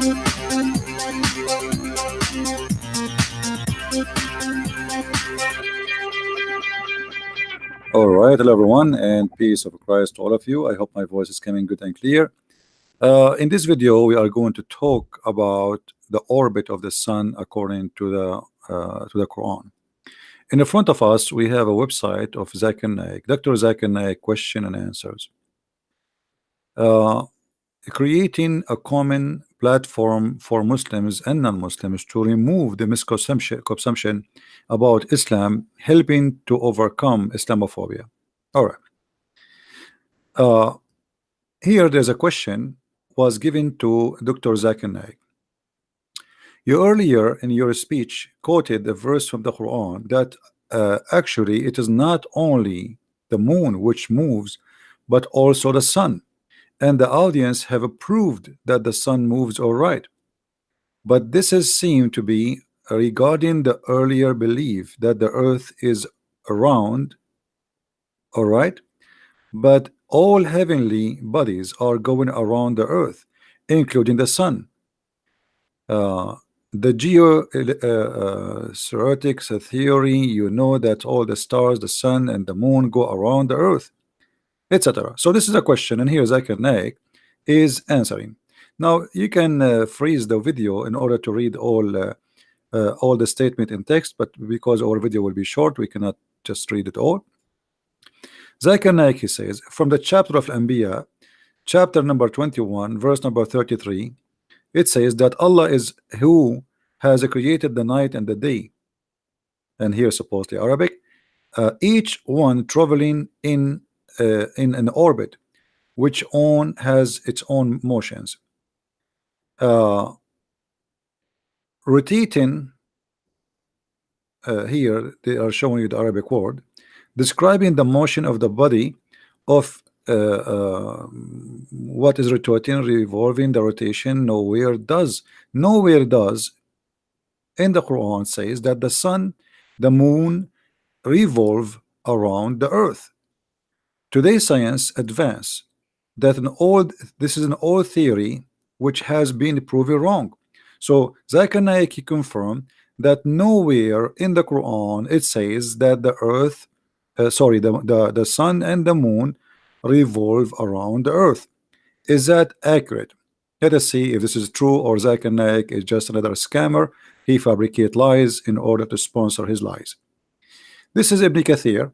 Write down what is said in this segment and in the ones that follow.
All right, hello everyone, and peace of Christ to all of you. I hope my voice is coming good and clear. In this video, we are going to talk about the orbit of the sun according to the Quran. In the front of us, we have a website of Zakir Naik, Dr. Zakir Naik, question and answers. Creating a common platform for Muslims and non-Muslims to remove the misconception about Islam, helping to overcome Islamophobia. All right. Here there's a question was given to Dr. Zakir Naik. You earlier in your speech quoted the verse from the Quran that actually it is not only the moon which moves, but also the sun. And the audience have approved that the sun moves all right. But this has seemed to be regarding the earlier belief that the earth is round, all right, but all heavenly bodies are going around the earth, including the sun. The geotheoretics theory, you know that all the stars, the sun and the moon go around the earth, etc. So this is a question, and here Zakir Naik is answering. Now you can freeze the video in order to read all the statement in text, but because our video will be short, we cannot just read it all. Zakir Naik, he says, from the chapter of Anbiya, chapter number 21, verse number 33, it says that Allah is who has created the night and the day, and here supposedly Arabic, each one traveling in an orbit which has its own motions, rotating. Here they are showing you the Arabic word describing the motion of the body of what is rotating, revolving. The rotation nowhere does in the Quran says that the sun, the moon revolve around the earth. Today science advance that this is an old theory which has been proven wrong. So Zakir Naik confirmed that nowhere in the Quran it says that the earth, the sun and the moon revolve around the earth. Is that accurate? Let us see if this is true, or Zakir Naik is just another scammer. He fabricates lies in order to sponsor his lies. This is Ibn Kathir,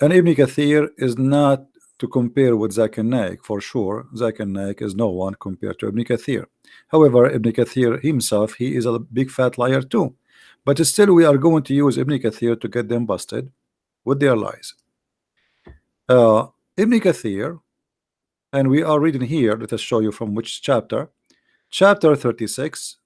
and Ibn Kathir is not to compare with Zakir Naik for sure. Zakir Naik is no one compared to Ibn Kathir. However, Ibn Kathir himself, he is a big fat liar too. But still, we are going to use Ibn Kathir to get them busted with their lies. Ibn Kathir, and we are reading here. Let us show you from which chapter. Chapter 36,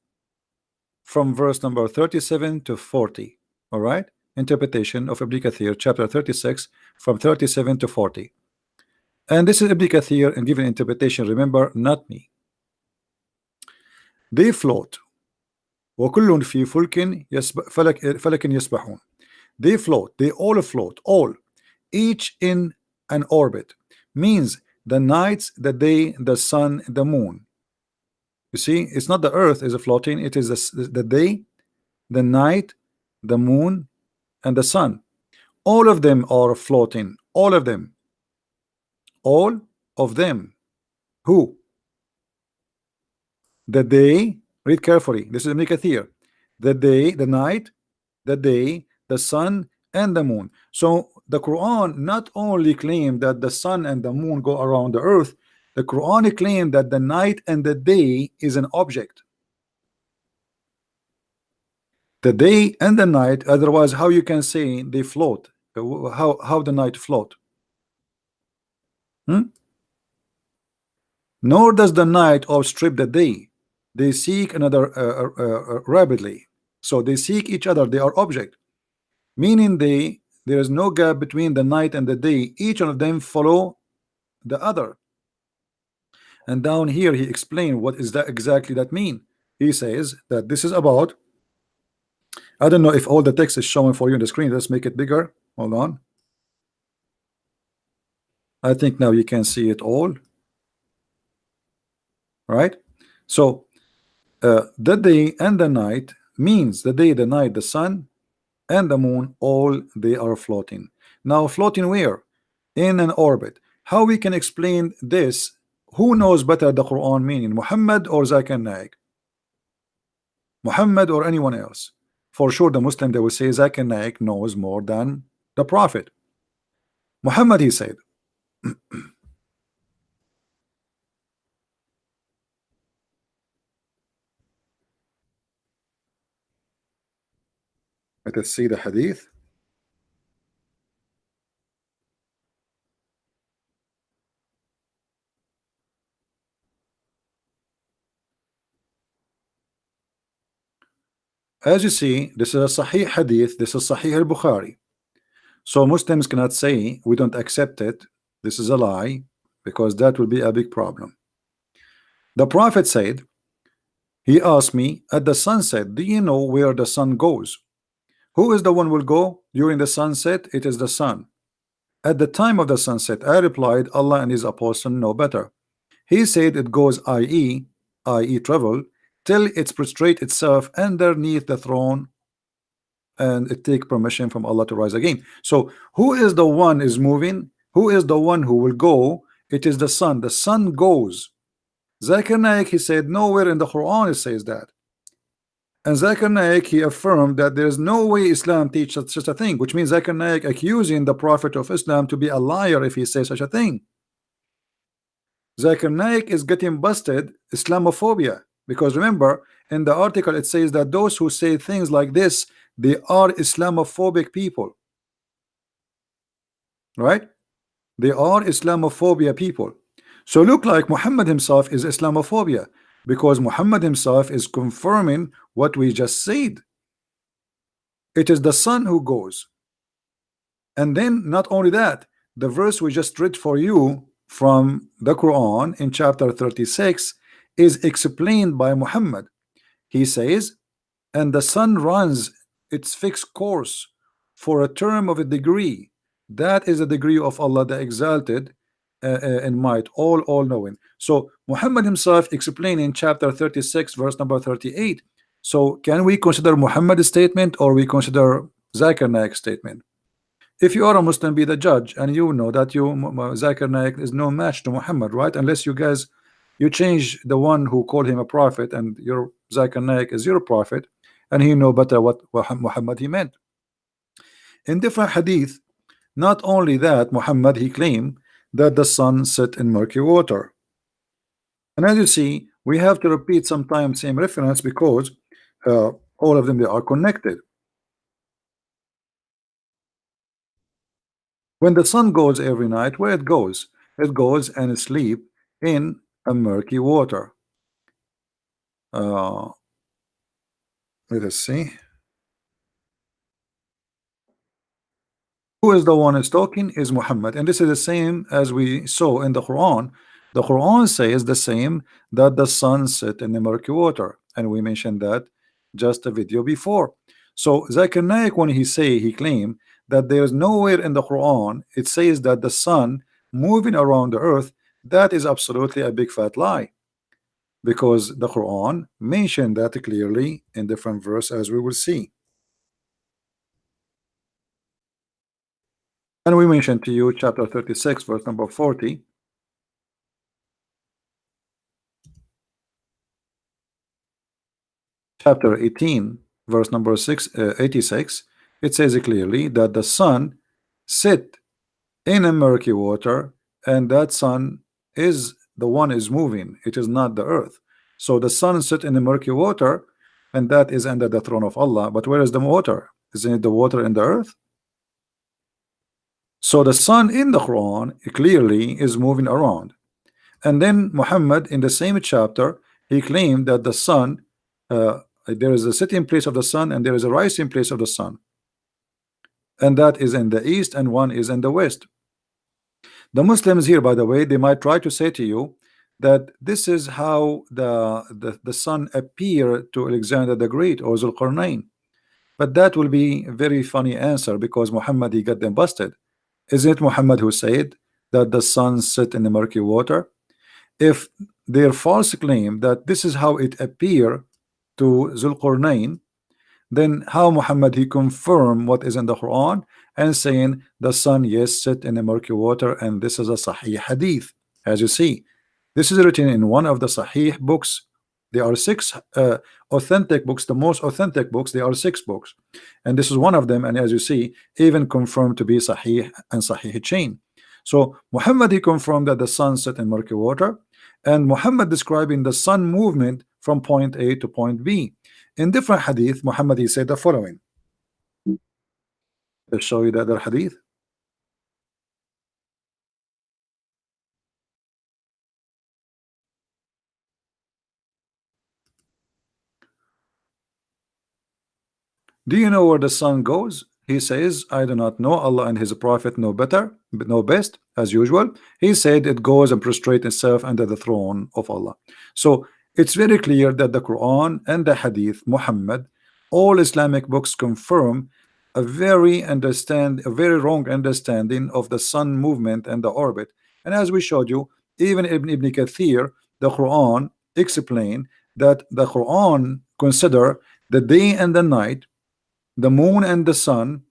from verse number 37 to 40. All right, interpretation of Ibn Kathir, chapter 36, from 37 to 40. And this is Ibn Kathir and given interpretation. Remember, not me. They float. وكل في فلك فلك يسبحون. They float. They all float. All, each in an orbit, means the nights, the day, the sun, the moon. You see, it's not the earth is floating. It is the day, the night, the moon, and the sun. All of them are floating. All of them. All of them. Who? The day, read carefully. This is Ibn Kathir. The day, the night, the day, the sun, and the moon. So the Quran not only claimed that the sun and the moon go around the earth, the Quran claimed that the night and the day is an object. The day and the night, otherwise how you can say they float? How the night float? Nor does the night outstrip the day. They seek another rapidly. So they seek each other. They are object, meaning there is no gap between the night and the day. Each one of them follow the other. And down here he explained what is that exactly that mean. He says that this is about, I don't know if all the text is showing for you on the screen. Let's make it bigger. Hold on. I think now you can see it all. Right? So the day and the night means the day, the night, the sun and the moon, all they are floating. Now floating where? In an orbit. How we can explain this? Who knows better the Quran meaning, Muhammad or Zakir Naik? Muhammad or anyone else? For sure the Muslim, they will say Zakir Naik knows more than the Prophet. Muhammad, he said, let us see the hadith. As you see, this is a Sahih hadith, this is Sahih al-Bukhari. So Muslims cannot say we don't accept it, this is a lie, because that will be a big problem. The Prophet said, he asked me at the sunset, do you know where the sun goes? Who is the one will go during the sunset? It is the sun. At the time of the sunset, I replied, Allah and his apostle know better. He said it goes i.e. travel, till it prostrate itself underneath the throne and it take permission from Allah to rise again. So who is the one is moving? Who is the one who will go? It is the sun. The sun goes. Zakir Naik, he said nowhere in the Quran it says that. And Zakir Naik, he affirmed that there is no way Islam teaches such a thing, which means Zakir Naik accusing the Prophet of Islam to be a liar if he says such a thing. Zakir Naik is getting busted Islamophobia, because remember in the article it says that those who say things like this, they are Islamophobic people, right? They are Islamophobia people. So look like Muhammad himself is Islamophobia, because Muhammad himself is confirming what we just said. It is the sun who goes. And then not only that, the verse we just read for you from the Quran in chapter 36 is explained by Muhammad. He says, and the sun runs its fixed course for a term of a degree. That is a degree of Allah the exalted in might, all knowing. So Muhammad himself explained in chapter 36 verse number 38. So can we consider Muhammad's statement or we consider Zakir Naik's statement? If you are a Muslim, be the judge, and you know that you Zakir Naik is no match to Muhammad, right? Unless you guys you change the one who called him a prophet, and your Zakir Naik is your prophet, and he know better what Muhammad he meant. In different hadith, not only that, Muhammad he claimed that the sun set in murky water. And as you see, we have to repeat sometimes same reference because all of them they are connected. When the sun goes every night, where it goes? It goes and sleep in a murky water. Let us see. Who is the one is talking is Muhammad, and this is the same as we saw in the Quran. The Quran says the same, that the sun set in the murky water, and we mentioned that just a video before. So Zakir Naik, when he claimed that there is nowhere in the Quran it says that the sun moving around the earth, that is absolutely a big fat lie, because the Quran mentioned that clearly in different verse, as we will see. And we mentioned to you chapter 36 verse number 40, chapter 18 verse number 86. It says clearly that the sun sit in a murky water, and that sun is the one is moving, it is not the earth. So the sun sit in the murky water, and that is under the throne of Allah. But where is the water? Isn't it the water in the earth? So the sun in the Quran clearly is moving around. And then Muhammad in the same chapter he claimed that the sun there is a sitting place of the sun and there is a rising place of the sun, and that is in the east and one is in the west. The Muslims here, by the way, they might try to say to you that this is how the sun appeared to Alexander the Great or Zulqarnain, but that will be a very funny answer, because Muhammad he got them busted. Isn't it Muhammad who said that the sun set in the murky water? If their false claim that this is how it appear to Zulqarnain, then how Muhammad he confirm what is in the Quran and saying the sun, yes, set in a murky water, and this is a Sahih hadith. As you see, this is written in one of the Sahih books. There are six authentic books, the most authentic books. There are six books, and this is one of them. And as you see, even confirmed to be Sahih and Sahih chain. So Muhammad he confirmed that the sun set in murky water, and Muhammad describing the sun movement from point A to point B. In different hadith, Muhammad he said the following. I'll show you the other hadith. Do you know where the sun goes? He says, I do not know. Allah and his prophet know better, but know best, as usual. He said it goes and prostrate itself under the throne of Allah. So it's very clear that the Quran and the Hadith, Muhammad, all Islamic books confirm a very wrong understanding of the sun movement and the orbit. And as we showed you, even Ibn Kathir, the Quran explain that the Quran consider the day and the night, the moon and the sun,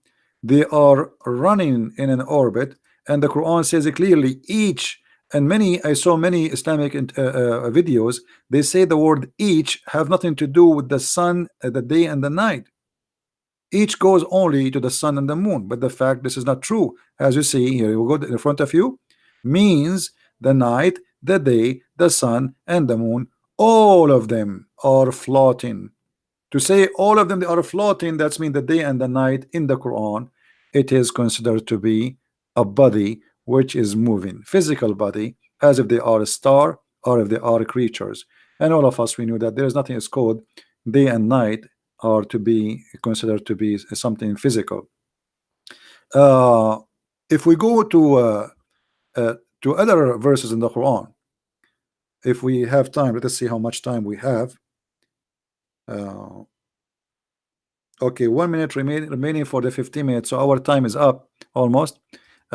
they are running in an orbit, and the Quran says it clearly. Each, and many, I saw many Islamic videos, they say the word each have nothing to do with the sun, the day and the night. Each goes only to the sun and the moon, but the fact this is not true. As you see here, you go in front of you, means the night, the day, the sun and the moon, all of them are floating. To say all of them they are floating, that's mean the day and the night in the Quran, it is considered to be a body which is moving, physical body, as if they are a star or if they are creatures. And all of us, we knew that there is nothing is called day and night are to be considered to be something physical. If we go to other verses in the Quran, if we have time, let us see how much time we have. Okay, 1 minute remaining for the 15 minutes, so our time is up almost,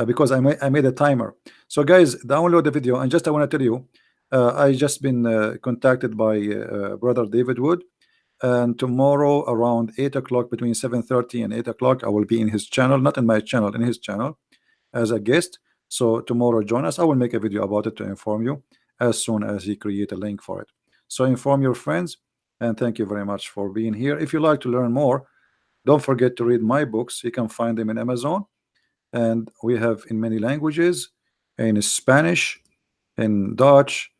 because I made a timer. So guys, download the video. And just I want to tell you, I just been contacted by brother David Wood, and tomorrow around 8 o'clock, between 7:30 and 8 o'clock, I will be in his channel, not in my channel, in his channel as a guest. So tomorrow join us. I will make a video about it to inform you as soon as he create a link for it. So inform your friends, and thank you very much for being here. If you like to learn more, don't forget to read my books. You can find them in Amazon, and we have in many languages, in Spanish, in Dutch,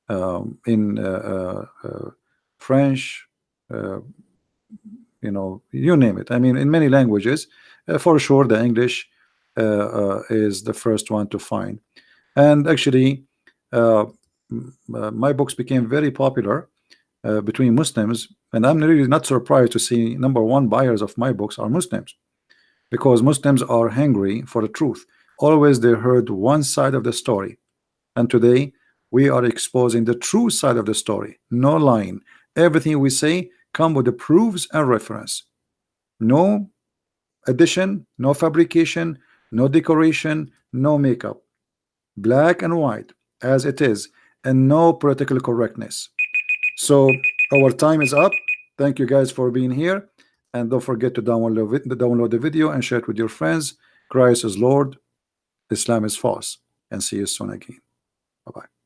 in French, you know, you name it. I mean, in many languages. For sure the English is the first one to find. And actually my books became very popular between Muslims, and I'm really not surprised to see #1 buyers of my books are Muslims, because Muslims are hungry for the truth. Always they heard one side of the story, and today we are exposing the true side of the story. No lying. Everything we say come with the proofs and reference. No addition, no fabrication, no decoration, no makeup. Black and white as it is, and no political correctness. So our time is up. Thank you guys for being here, and don't forget to download the video and share it with your friends. Christ is Lord, Islam is false, and see you soon again. Bye-bye.